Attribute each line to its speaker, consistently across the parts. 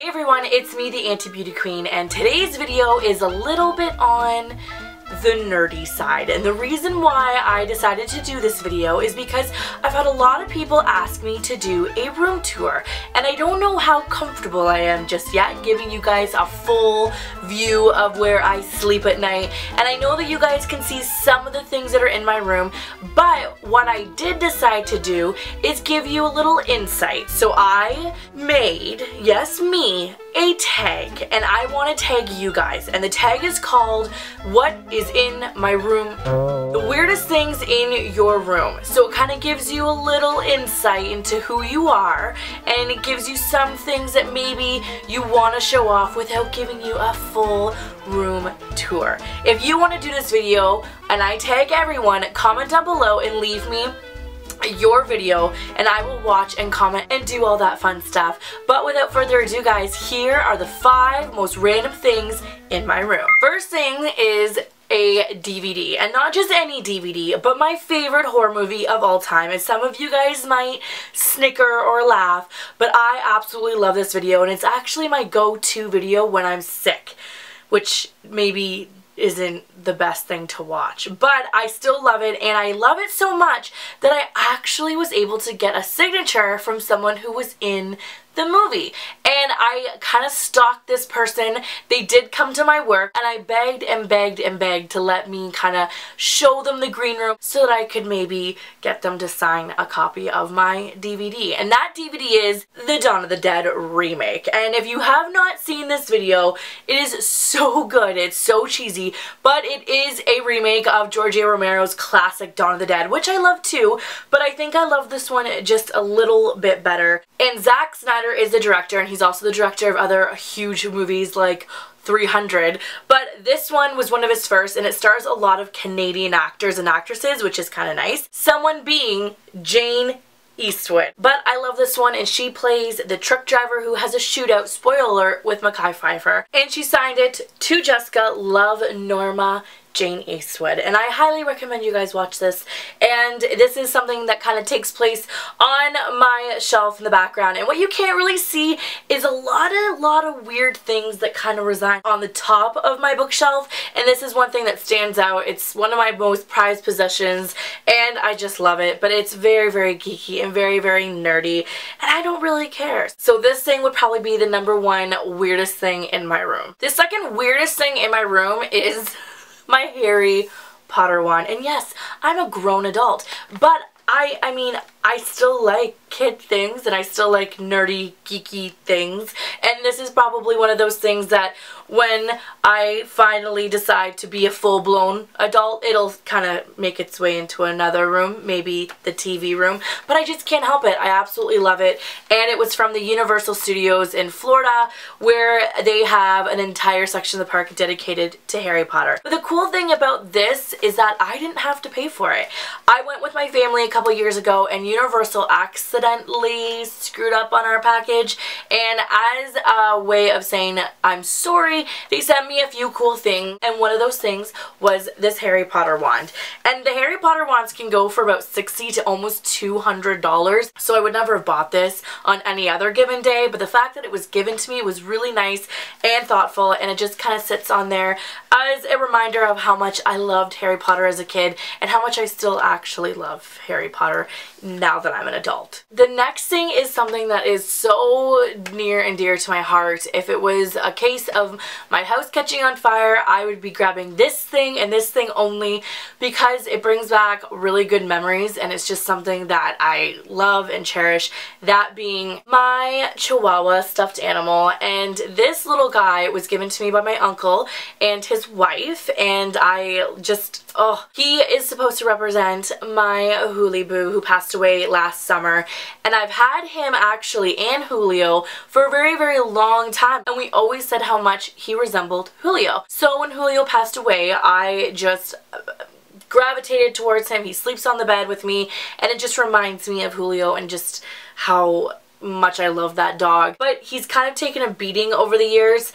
Speaker 1: Hey everyone, it's me, the Anti-Beauty Queen, and today's video is a little bit on the nerdy side. And the reason why I decided to do this video is because I've had a lot of people ask me to do a room tour, and I don't know how comfortable I am just yet giving you guys a full view of where I sleep at night. And I know that you guys can see some of the things that are in my room, but what I did decide to do is give you a little insight. So I made, yes me, a tag, and I want to tag you guys, and the tag is called "What is in my room? The weirdest things in your room." So it kind of gives you a little insight into who you are, and it gives you some things that maybe you want to show off without giving you a full room tour. If you want to do this video and I tag everyone, comment down below and leave me your video and I will watch and comment and do all that fun stuff. But without further ado guys, here are the 5 most random things in my room. First thing is a DVD, and not just any DVD, but my favorite horror movie of all time. And some of you guys might snicker or laugh, but I absolutely love this video, and it's actually my go-to video when I'm sick, which maybe isn't the best thing to watch, but I still love it, and I love it so much that I actually was able to get a signature from someone who was in the movie, and I kind of stalked this person. They did come to my work, and I begged and begged and begged to let me kind of show them the green room so that I could maybe get them to sign a copy of my DVD. And that DVD is the Dawn of the Dead remake, and if you have not seen this video, it is so good. It's so cheesy, but it is a remake of George A. Romero's classic Dawn of the Dead, which I love too, but I think I love this one just a little bit better. And Zack Snyder is the director, and he's also the director of other huge movies like 300, but this one was one of his first, and it stars a lot of Canadian actors and actresses, which is kind of nice. Someone being Jane Eastwood. But I love this one, and she plays the truck driver who has a shootout, spoiler alert, with Mekhi Phifer, and she signed it to Jessica, love Norma, Jane Eastwood, and I highly recommend you guys watch this. And this is something that kind of takes place on my shelf in the background, and what you can't really see is a lot of weird things that kind of reside on the top of my bookshelf, and this is one thing that stands out. It's one of my most prized possessions, and I just love it, but it's very, very geeky and very, very nerdy, and I don't really care. So this thing would probably be the #1 weirdest thing in my room. The second weirdest thing in my room is my Harry Potter wand. And yes, I'm a grown adult, but I mean, I still like kid things, and I still like nerdy, geeky things, and this is probably one of those things that when I finally decide to be a full-blown adult, it'll kind of make its way into another room, maybe the TV room, but I just can't help it. I absolutely love it, and it was from the Universal Studios in Florida, where they have an entire section of the park dedicated to Harry Potter. But the cool thing about this is that I didn't have to pay for it. I went with my family a couple years ago, and Universal accidentally screwed up on our package, and as a way of saying I'm sorry, they sent me a few cool things, and one of those things was this Harry Potter wand. And the Harry Potter wands can go for about $60 to almost $200, so I would never have bought this on any other given day, but the fact that it was given to me was really nice and thoughtful, and it just kind of sits on there as a reminder of how much I loved Harry Potter as a kid, and how much I still actually love Harry Potter now that I'm an adult. The next thing is something that is so near and dear to my heart. If it was a case of my house catching on fire, I would be grabbing this thing and this thing only, because it brings back really good memories, and it's just something that I love and cherish, that being my Chihuahua stuffed animal. And this little guy was given to me by my uncle and his wife, and I just, oh, he is supposed to represent my Huli Boo, who passed away last summer, and I've had him actually and Julio for a very, very long time, and we always said how much he resembled Julio. So when Julio passed away, I just gravitated towards him. He sleeps on the bed with me, and it just reminds me of Julio and just how much I love that dog. But he's kind of taken a beating over the years.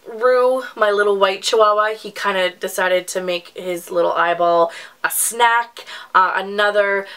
Speaker 1: Rue, my little white Chihuahua, he kind of decided to make his little eyeball a snack. Another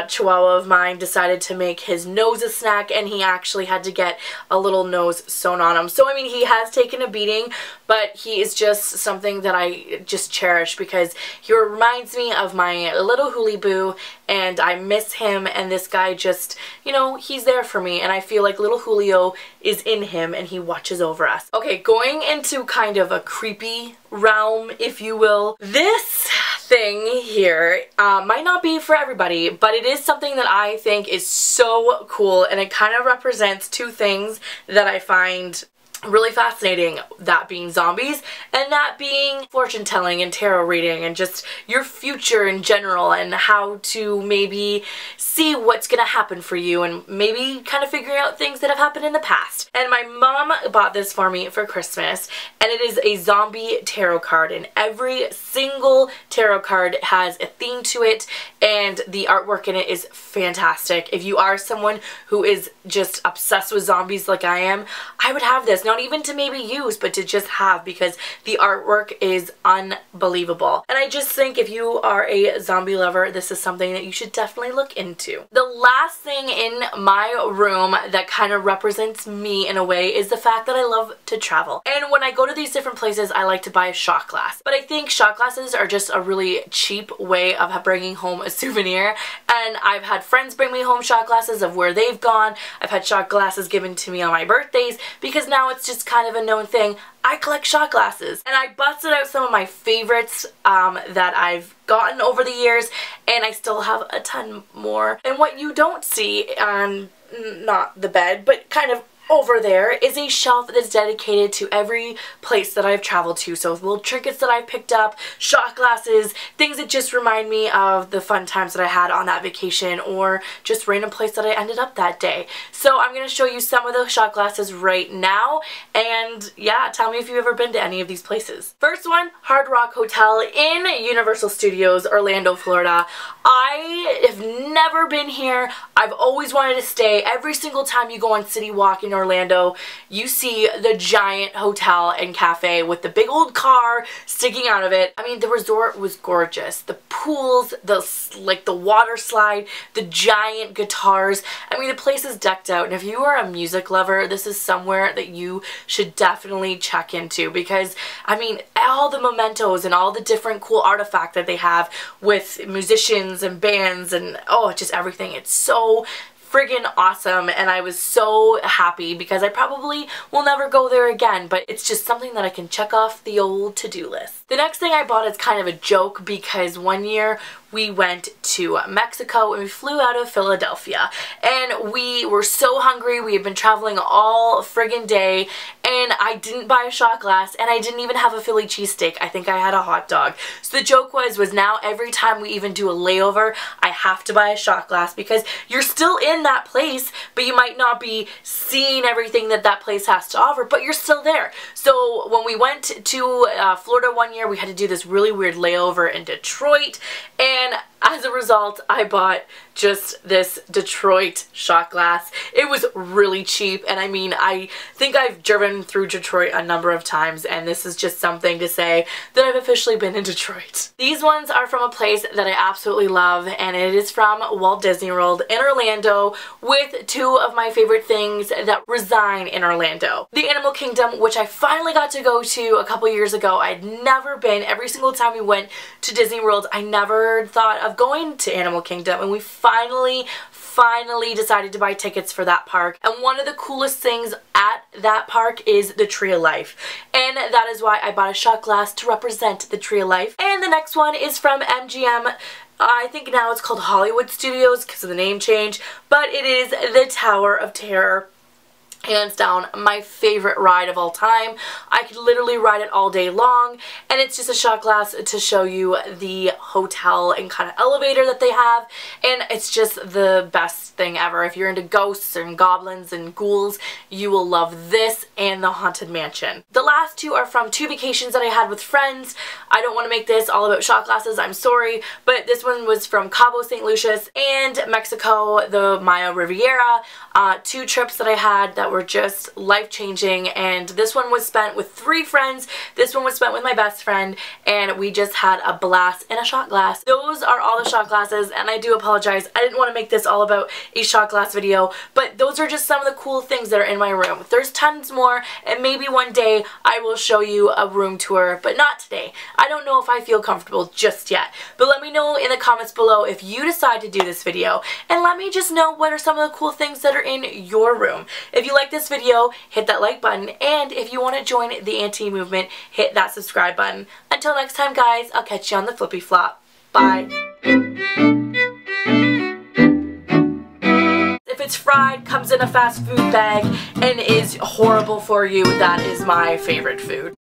Speaker 1: chihuahua of mine decided to make his nose a snack, and he actually had to get a little nose sewn on him. So I mean, he has taken a beating, but he is just something that I just cherish because he reminds me of my little Hoolie Boo, and I miss him, and this guy just, you know, he's there for me, and I feel like little Julio is in him and he watches over us. Okay, going into kind of a creepy realm, if you will. This thing here might not be for everybody, but it is something that I think is so cool, and it kind of represents two things that I find really fascinating, that being zombies and that being fortune telling and tarot reading and just your future in general and how to maybe see what's gonna happen for you and maybe kind of figuring out things that have happened in the past. And my mom bought this for me for Christmas, and it is a zombie tarot card, and every single tarot card has a theme to it, and the artwork in it is fantastic. If you are someone who is just obsessed with zombies like I am, I would have this. Not even to maybe use, but to just have, because the artwork is unbelievable. And I just think if you are a zombie lover, this is something that you should definitely look into. The last thing in my room that kind of represents me in a way is the fact that I love to travel. And when I go to these different places, I like to buy a shot glass. But I think shot glasses are just a really cheap way of bringing home a souvenir. And I've had friends bring me home shot glasses of where they've gone. I've had shot glasses given to me on my birthdays because now it's just kind of a known thing. I collect shot glasses, and I busted out some of my favorites that I've gotten over the years, and I still have a ton more. And what you don't see on, not the bed, but kind of over there, is a shelf that's dedicated to every place that I've traveled to. So little trinkets that I've picked up, shot glasses, things that just remind me of the fun times that I had on that vacation, or just random place that I ended up that day. So I'm going to show you some of those shot glasses right now, and yeah, tell me if you've ever been to any of these places. First one, Hard Rock Hotel in Universal Studios, Orlando, Florida. I have never been here. I've always wanted to stay. Every single time you go on City Walk in Orlando, you see the giant hotel and cafe with the big old car sticking out of it. I mean, the resort was gorgeous. The pools, the water slide, the giant guitars. I mean, the place is decked out, and if you are a music lover, this is somewhere that you should definitely check into, because I mean, all the mementos and all the different cool artifacts that they have with musicians and bands and oh, just everything. It's so friggin' awesome, and I was so happy because I probably will never go there again, but it's just something that I can check off the old to-do list. The next thing I bought is kind of a joke, because one year we went to Mexico and we flew out of Philadelphia, and we were so hungry. We had been traveling all friggin' day, and I didn't buy a shot glass, and I didn't even have a Philly cheesesteak. I think I had a hot dog. So the joke was now every time we even do a layover, I have to buy a shot glass, because you're still in that place, but you might not be seeing everything that that place has to offer, but you're still there. So when we went to Florida one year, we had to do this really weird layover in Detroit, and as a result, I bought just this Detroit shot glass. It was really cheap, and I mean, I think I've driven through Detroit a number of times, and this is just something to say that I've officially been in Detroit. These ones are from a place that I absolutely love, and it is from Walt Disney World in Orlando, with two of my favorite things that reside in Orlando. The Animal Kingdom, which I finally got to go to a couple years ago. I'd never been. Every single time we went to Disney World, I never thought of going to Animal Kingdom, and we finally decided to buy tickets for that park. And one of the coolest things at that park is the Tree of Life, and that is why I bought a shot glass to represent the Tree of Life. And the next one is from MGM. I think now it's called Hollywood Studios because of the name change, but it is the Tower of Terror. Hands down, my favorite ride of all time. I could literally ride it all day long, and it's just a shot glass to show you the hotel and kind of elevator that they have, and it's just the best thing ever. If you're into ghosts and goblins and ghouls, you will love this and the Haunted Mansion. The last last two are from 2 vacations that I had with friends. I don't want to make this all about shot glasses, I'm sorry, but this one was from Cabo St. Lucius and Mexico, the Maya Riviera. 2 trips that I had that were just life-changing, and this one was spent with 3 friends, this one was spent with my best friend, and we just had a blast in a shot glass. Those are all the shot glasses, and I do apologize, I didn't want to make this all about a shot glass video, but those are just some of the cool things that are in my room. There's tons more, and maybe one day I will show you a room tour, but not today. I don't know if I feel comfortable just yet, but let me know in the comments below if you decide to do this video, and let me just know what are some of the cool things that are in your room. If you like this video, hit that like button, and if you want to join the Auntie movement, hit that subscribe button. Until next time, guys, I'll catch you on the flippy flop. Bye. If it's fried, comes in a fast food bag, and is horrible for you, that is my favorite food.